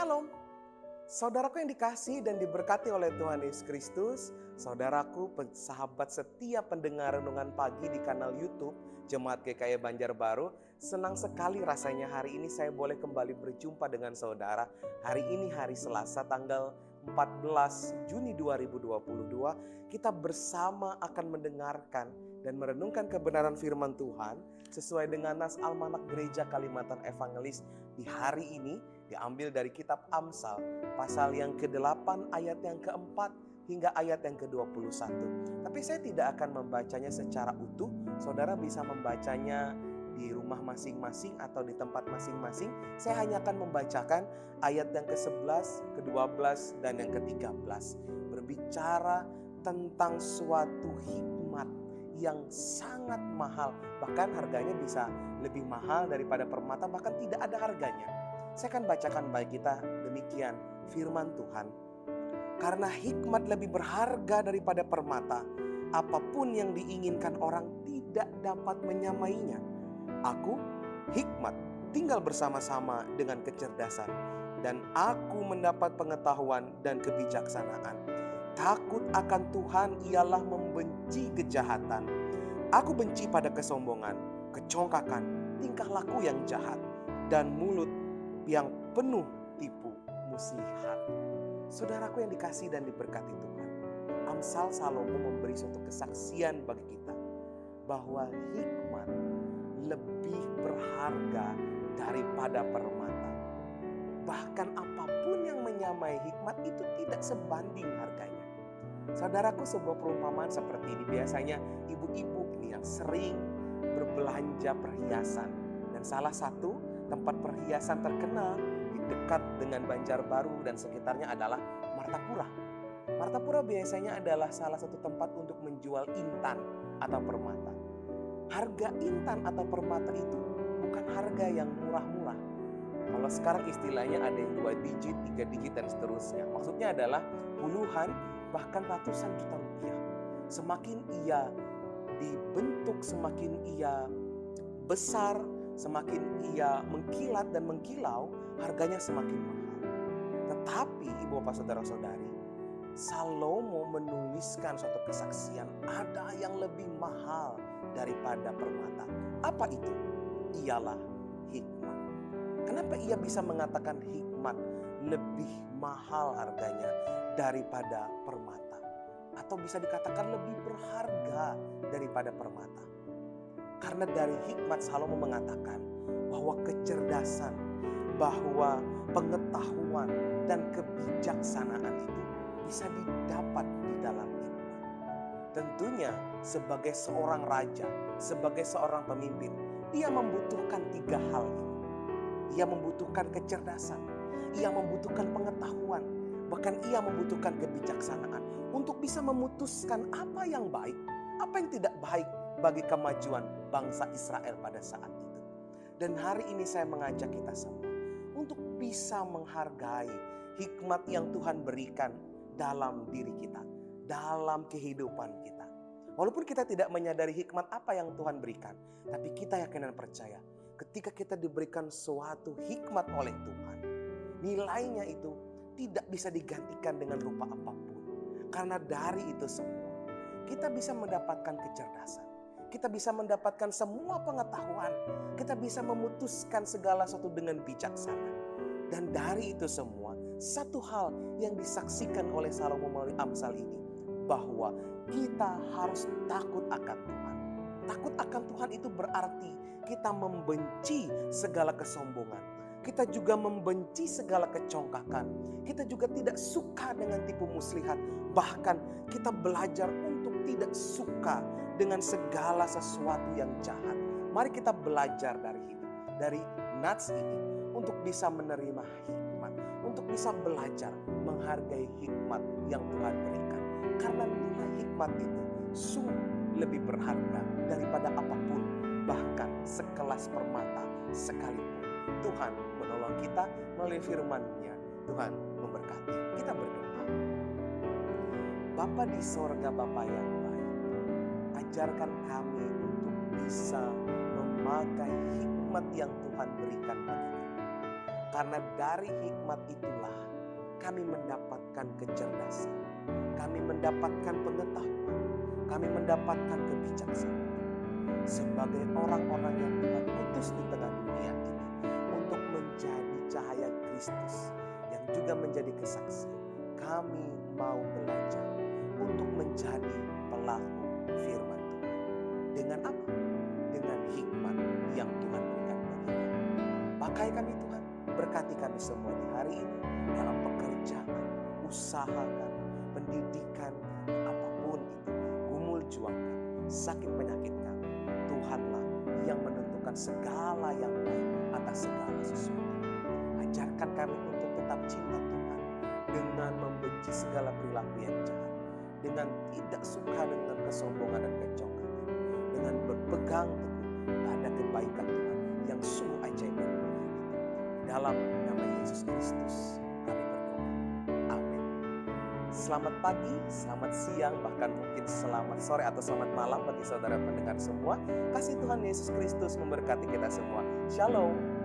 Shalom, saudaraku yang dikasihi dan diberkati oleh Tuhan Yesus Kristus, saudaraku, sahabat setia pendengar renungan pagi di kanal YouTube Jemaat GKI Banjarbaru. Senang sekali rasanya hari ini saya boleh kembali berjumpa dengan saudara. Hari ini hari Selasa tanggal 14 Juni 2022, kita bersama akan mendengarkan dan merenungkan kebenaran firman Tuhan sesuai dengan nas Almanak Gereja Kalimantan Evangelis di hari ini. Diambil dari kitab Amsal pasal yang ke-8 ayat yang ke-4 hingga ayat yang ke-21. Tapi saya tidak akan membacanya secara utuh. Saudara bisa membacanya di rumah masing-masing atau di tempat masing-masing. Saya hanya akan membacakan ayat yang ke-11, ke-12 dan yang ke-13. Berbicara tentang suatu hikmat yang sangat mahal. Bahkan harganya bisa lebih mahal daripada permata, bahkan tidak ada harganya. Saya akan bacakan bagi kita demikian firman Tuhan. Karena hikmat lebih berharga daripada permata, apapun yang diinginkan orang tidak dapat menyamainya. Aku, hikmat, tinggal bersama-sama dengan kecerdasan, dan aku mendapat pengetahuan dan kebijaksanaan. Takut akan Tuhan ialah membenci kejahatan. Aku benci pada kesombongan, kecongkakan, tingkah laku yang jahat, dan mulut yang penuh tipu muslihat. Saudaraku yang dikasihi dan diberkati Tuhan, Amsal Salomo memberi suatu kesaksian bagi kita bahwa hikmat lebih berharga daripada permata. Bahkan apapun yang menyamai hikmat itu tidak sebanding harganya. Saudaraku, sebuah perumpamaan seperti ini biasanya ibu-ibu ini yang sering berbelanja perhiasan, dan salah satu tempat perhiasan terkenal di dekat dengan Banjarbaru dan sekitarnya adalah Martapura. Martapura biasanya adalah salah satu tempat untuk menjual intan atau permata. Harga intan atau permata itu bukan harga yang murah-murah. Kalau sekarang istilahnya ada yang 2 digit, 3 digit dan seterusnya. Maksudnya adalah puluhan bahkan ratusan juta rupiah. Semakin ia dibentuk, semakin ia besar, semakin ia mengkilat dan mengkilau, harganya semakin mahal. Tetapi ibu bapak saudara-saudari, Salomo menuliskan suatu kesaksian, ada yang lebih mahal daripada permata. Apa itu? Ialah hikmat. Kenapa ia bisa mengatakan hikmat lebih mahal harganya daripada permata? Atau bisa dikatakan lebih berharga daripada permata? Karena dari hikmat Salomo mengatakan bahwa kecerdasan, bahwa pengetahuan dan kebijaksanaan itu bisa didapat di dalam hikmat. Tentunya sebagai seorang raja, sebagai seorang pemimpin, ia membutuhkan 3 hal ini. Ia membutuhkan kecerdasan, ia membutuhkan pengetahuan, bahkan ia membutuhkan kebijaksanaan untuk bisa memutuskan apa yang baik, apa yang tidak baik bagi kemajuan bangsa Israel pada saat itu. Dan hari ini saya mengajak kita semua untuk bisa menghargai hikmat yang Tuhan berikan dalam diri kita, dalam kehidupan kita. Walaupun kita tidak menyadari hikmat apa yang Tuhan berikan, tapi kita yakin dan percaya ketika kita diberikan suatu hikmat oleh Tuhan, nilainya itu tidak bisa digantikan dengan rupa apapun. Karena dari itu semua kita bisa mendapatkan kecerdasan, kita bisa mendapatkan semua pengetahuan, kita bisa memutuskan segala sesuatu dengan bijaksana. Dan dari itu semua, satu hal yang disaksikan oleh Salomo melalui Amsal ini, bahwa kita harus takut akan Tuhan. Takut akan Tuhan itu berarti kita membenci segala kesombongan, kita juga membenci segala kecongkakan, kita juga tidak suka dengan tipu muslihat, bahkan kita belajar untuk tidak suka dengan segala sesuatu yang jahat. Mari kita belajar dari nats ini untuk bisa menerima hikmat, untuk bisa belajar menghargai hikmat yang Tuhan berikan. Karena nilai hikmat itu sungguh lebih berharga daripada apapun, bahkan sekelas permata sekalipun. Tuhan menolong kita melalui firman-Nya. Tuhan memberkati. Kita berdoa. Bapa di sorga, Bapa yang baik, ajarkan kami untuk bisa memakai hikmat yang Tuhan berikan bagi kami. Karena dari hikmat itulah kami mendapatkan kecerdasan, kami mendapatkan pengetahuan, kami mendapatkan kebijaksanaan. Sebagai orang-orang yang Tuhan utus di tengah dunia ini untuk menjadi cahaya Kristus yang juga menjadi kesaksian, kami mau belajar untuk menjadi pelaku firman Tuhan. Dengan apa? Dengan hikmat yang Tuhan berikan bagi kami. Pakai kami Tuhan, berkati kami semua di hari ini dalam pekerjaan, usaha kami, pendidikan kami, apapun itu, gumul juang kami, sakit penyakit kami. Tuhanlah yang menentukan segala yang baik atas segala sesuatu. Ajarkan kami untuk tetap cinta Tuhan dengan membenci segala perilaku yang jahat, dengan tidak suka dengan kesombongan dan kecongkangan, dengan berpegang teguh pada kebaikan Tuhan yang sungguh ajaib dan mulia itu. Dalam nama Yesus Kristus kami berdoa. Amin. Selamat pagi, selamat siang, bahkan mungkin selamat sore atau selamat malam bagi saudara pendengar semua. Kasih Tuhan Yesus Kristus memberkati kita semua. Shalom.